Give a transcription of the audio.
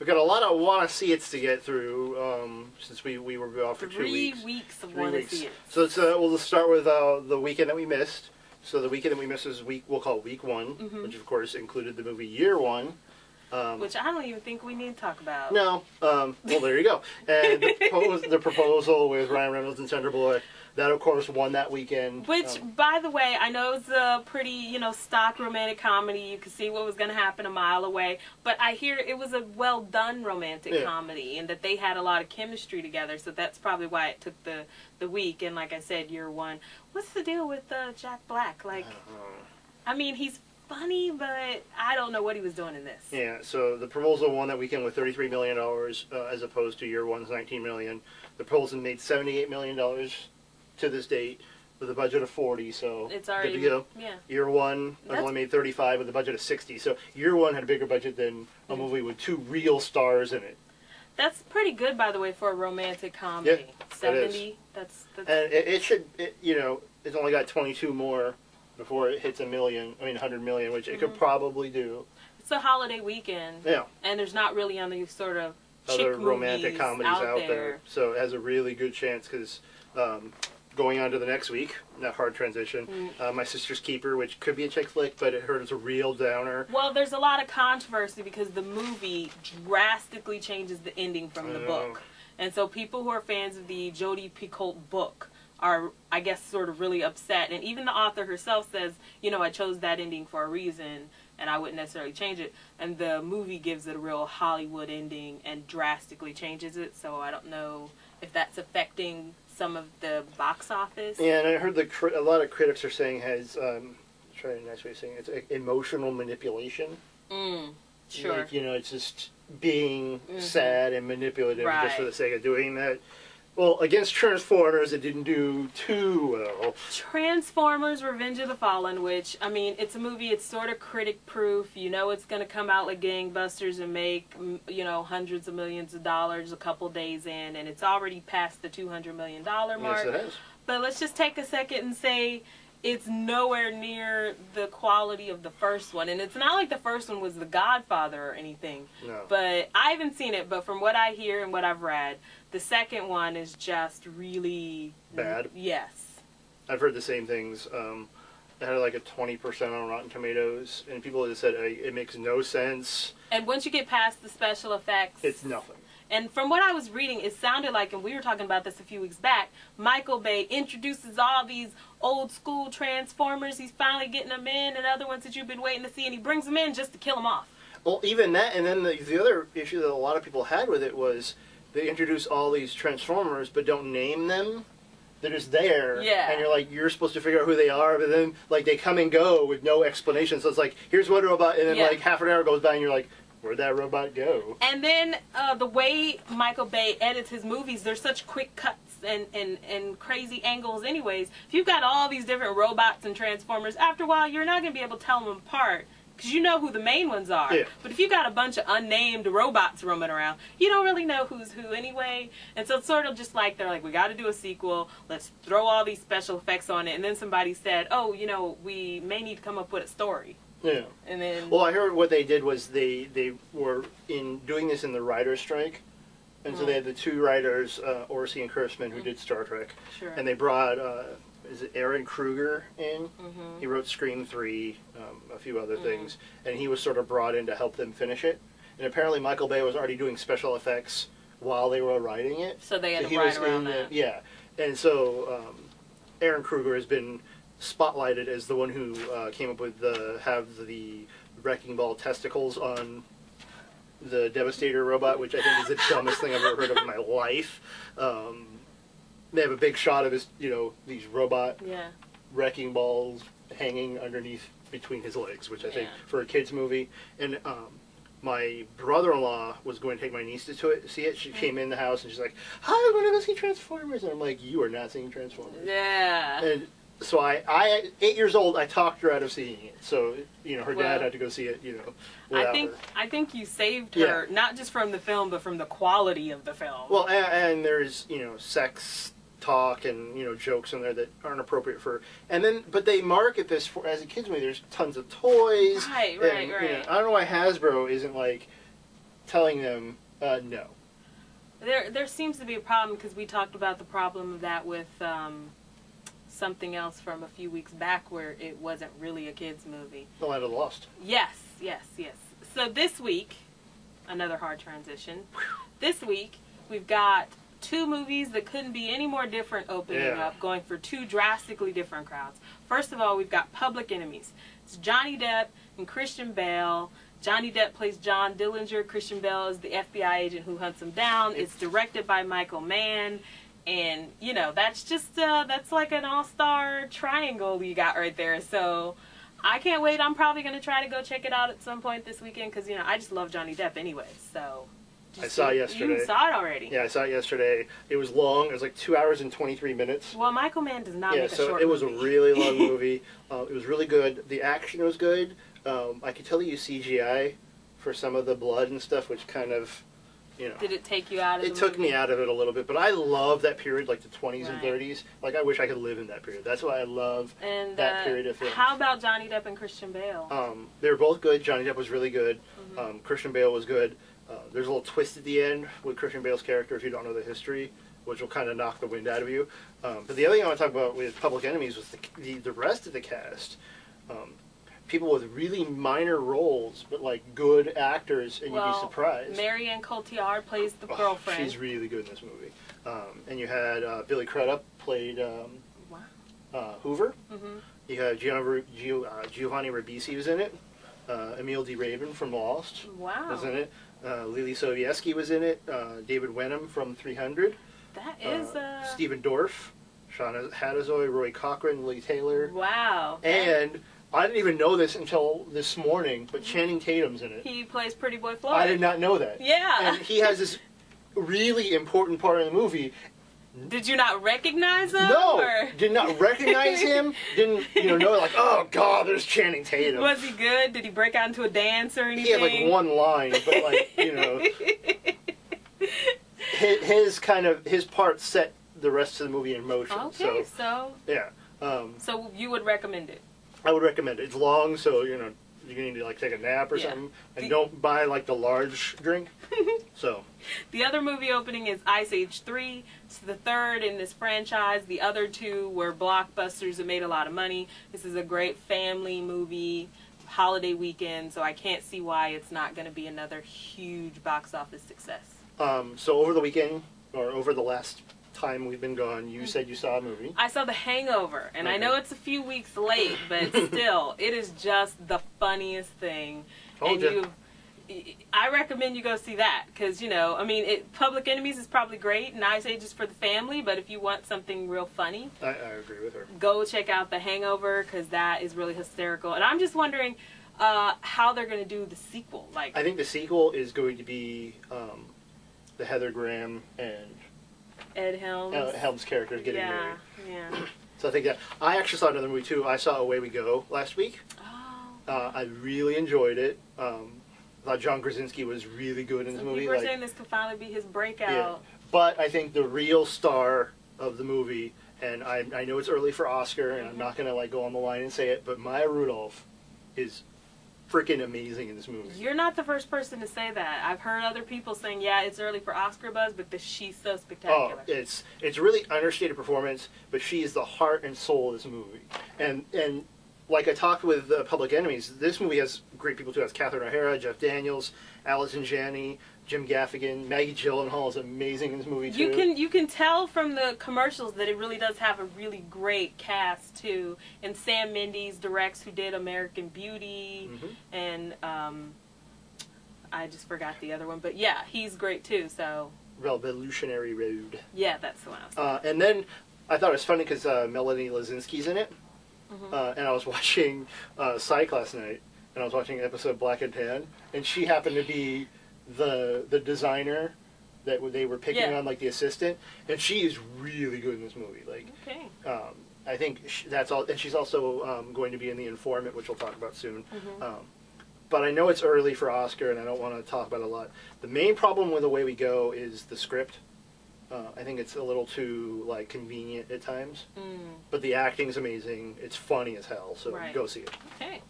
We've got a lot of want-to-see-its to get through since we were off for 2 weeks. 3 weeks of want-to-see-its. So we'll start with the weekend that we missed. So the weekend that we missed is we'll call it week 1, which of course included the movie Year One. Which I don't even think we need to talk about. No. Well, there you go. And the proposal with Ryan Reynolds and Sandra Bullock, that of course won that weekend. Which, by the way, I know it's a pretty, stock romantic comedy. You could see what was going to happen a mile away. But I hear it was a well-done romantic comedy and that they had a lot of chemistry together. So that's probably why it took the week. And like I said, Year One. What's the deal with Jack Black? Like, I mean, he's funny, but I don't know what he was doing in this. Yeah, so the proposal won that weekend with $33 million as opposed to Year One's $19 million. The proposal made $78 million to this date with a budget of 40, so it's already good to go. Yeah. Year One only made 35 with a budget of 60, so Year One had a bigger budget than a movie with 2 real stars in it. That's pretty good, by the way, for a romantic comedy. Yeah, 70. That's and it's only got 22 more before it hits 100 million, which it could probably do. It's a holiday weekend. Yeah. And there's not really any sort of other chick romantic comedies out there. there. So it has a really good chance because going on to the next week, that hard transition, My Sister's Keeper, which could be a chick flick, but it heard it's a real downer. Well, there's a lot of controversy because the movie drastically changes the ending from the book. And so people who are fans of the Jodi Picoult book are, I guess, sort of really upset. And even the author herself says, I chose that ending for a reason, and I wouldn't necessarily change it. And the movie gives it a real Hollywood ending and drastically changes it. So I don't know if that's affecting some of the box office. Yeah, and I heard a lot of critics are saying has, try a nice way of saying it, it's emotional manipulation. Sure. Like, it's just being sad and manipulative just for the sake of doing that. Well, against Transformers, it didn't do too well. Transformers Revenge of the Fallen, which, I mean, it's a movie, it's sort of critic-proof. It's going to come out like gangbusters and make, hundreds of millions of dollars a couple days in, and it's already past the $200 million mark. Yes, it has. But let's just take a second and say it's nowhere near the quality of the first one. And it's not like the first one was The Godfather or anything. No. But I haven't seen it, but from what I hear and what I've read, the second one is just really bad. Yes. I've heard the same things. It had like a 20% on Rotten Tomatoes, and people have said it makes no sense. And once you get past the special effects, it's nothing. And from what I was reading, it sounded like, and we were talking about this a few weeks back, Michael Bay introduces all these old school Transformers. He's finally getting them in, and other ones that you've been waiting to see, and he brings them in just to kill them off. Well, even that, and then the other issue that a lot of people had with it was they introduce all these Transformers, but don't name them. They're just there, and you're like, you're supposed to figure out who they are, but then like they come and go with no explanation. So it's like, here's one robot, and then like half an hour goes by, and you're like, where'd that robot go? And then the way Michael Bay edits his movies, they're such quick cuts and crazy angles anyways. If you've got all these different robots and Transformers, after a while you're not going to be able to tell them apart because you know who the main ones are. Yeah. But if you've got a bunch of unnamed robots roaming around, you don't really know who's who anyway. And so it's sort of just like, they're like, we got to do a sequel. Let's throw all these special effects on it. And then somebody said, oh, we may need to come up with a story. Yeah. And then, well, I heard what they did was they were doing this in the writer's strike, and so they had the 2 writers, Orsi and Kurtzman, who did Star Trek, and they brought is it Aaron Kruger in? He wrote Scream 3, a few other things, and he was sort of brought in to help them finish it. And apparently Michael Bay was already doing special effects while they were writing it. So they had to write around that. Yeah, and so Aaron Kruger has been spotlighted as the one who came up with have the wrecking ball testicles on the Devastator robot, which I think is the dumbest thing I've ever heard of in my life. They have a big shot of his, these robot wrecking balls hanging underneath between his legs, which I think for a kids movie. And my brother-in-law was going to take my niece to see it. She came in the house and she's like, "Hi, I'm going to go see Transformers." And I'm like, "You are not seeing Transformers." Yeah. And so I 8 years old, I talked her out of seeing it. So, her dad had to go see it, without her. I think you saved her, not just from the film, but from the quality of the film. Well, and there's, sex talk and, jokes in there that aren't appropriate for, but they market this for, as a kid's movie, there's tons of toys. Right. I don't know why Hasbro isn't, like, telling them no. There seems to be a problem because we talked about the problem of that with something else from a few weeks back where it wasn't really a kids movie. The Land of the Lost. Yes. So this week, another hard transition. This week we've got two movies that couldn't be any more different opening up, going for two drastically different crowds. First of all, we've got Public Enemies. It's Johnny Depp and Christian Bale. Johnny Depp plays John Dillinger. Christian Bale is the FBI agent who hunts him down. It's directed by Michael Mann. And, you know, that's just, that's like an all-star triangle you got right there. So I can't wait. I'm probably going to try to go check it out at some point this weekend because, you know, I just love Johnny Depp anyway. So I saw it yesterday. You saw it already? Yeah, I saw it yesterday. It was long. It was like 2 hours and 23 minutes. Well, Michael Mann does not make a short movie. Yeah, so it was a really long movie. It was really good. The action was good. I could tell they used CGI for some of the blood and stuff, which kind of, you know. Did it take you out of it? It took me out of it a little bit, but I love that period, like the 20s and 30s. Like, I wish I could live in that period. That's why I love that period of films. How about Johnny Depp and Christian Bale? They were both good. Johnny Depp was really good. Christian Bale was good. There's a little twist at the end with Christian Bale's character if you don't know the history, which will kind of knock the wind out of you. But the other thing I want to talk about with Public Enemies was the rest of the cast. People with really minor roles, but like good actors, and you'd be surprised. Marianne Cotillard plays the girlfriend. She's really good in this movie. And you had Billy Crudup played Hoover. You had Giovanni Ribisi was in it. Emil D. Raven from Lost was in it. Lily Sobieski was in it. David Wenham from 300. That is Stephen Dorff, Shauna Hatazoy, Roy Cochran, Lee Taylor. Wow. And I didn't even know this until this morning, but Channing Tatum's in it. He plays Pretty Boy Floyd. I did not know that. Yeah. And he has this really important part in the movie. Did you not recognize him? No, or? Did not recognize him. Didn't know like, oh God, there's Channing Tatum. Was he good? Did he break out into a dance or anything? He had like one line, but like his part set the rest of the movie in motion. Okay, so yeah. So you would recommend it? I would recommend it. It's long, so you're gonna need to like take a nap or something, and don't buy like the large drink. So the other movie opening is Ice Age 3. It's the third in this franchise. The other two were blockbusters that made a lot of money. This is a great family movie, holiday weekend, so I can't see why it's not going to be another huge box office success. So over the weekend, or over the last time we've been gone, you said you saw a movie. I saw The Hangover, and I know it's a few weeks late, but still, it is just the funniest thing. I recommend you go see that, because, you know, I mean, Public Enemies is probably great, and Ice Age is for the family, but if you want something real funny, I agree with her. Go check out The Hangover, because that is really hysterical. And I'm just wondering how they're going to do the sequel. Like, I think the sequel is going to be the Heather Graham and Ed Helms characters getting married. Yeah. So I think that I actually saw another movie too. I saw Away We Go last week. Oh. I really enjoyed it. I thought John Krasinski was really good in this movie. People are saying this could finally be his breakout. Yeah. But I think the real star of the movie, and I know it's early for Oscar, and I'm not gonna like go on the line and say it, but Maya Rudolph is freaking amazing in this movie. You're not the first person to say that. I've heard other people saying, yeah, it's early for Oscar buzz, but she's so spectacular. Oh, it's really understated performance, but she is the heart and soul of this movie. And like I talked with Public Enemies, this movie has great people too. It has Catherine O'Hara, Jeff Daniels, Allison Janney, Jim Gaffigan, Maggie Gyllenhaal is amazing in this movie too. You can tell from the commercials that it really does have a really great cast too. And Sam Mendes directs, who did American Beauty, and I just forgot the other one, but yeah, he's great too. So Revolutionary Road. Yeah, that's the one I was thinking. And then I thought it was funny because Melanie Lazinski's in it, and I was watching Psych last night, and I was watching an episode of Black and Tan, and she happened to be the designer that they were picking on, like the assistant, and she is really good in this movie. Like, I think that's all, and she's also going to be in The Informant, which we'll talk about soon. But I know it's early for Oscar, and I don't want to talk about it a lot. The main problem with Away We Go is the script. I think it's a little too like convenient at times, but the acting's amazing. It's funny as hell, so go see it. Okay.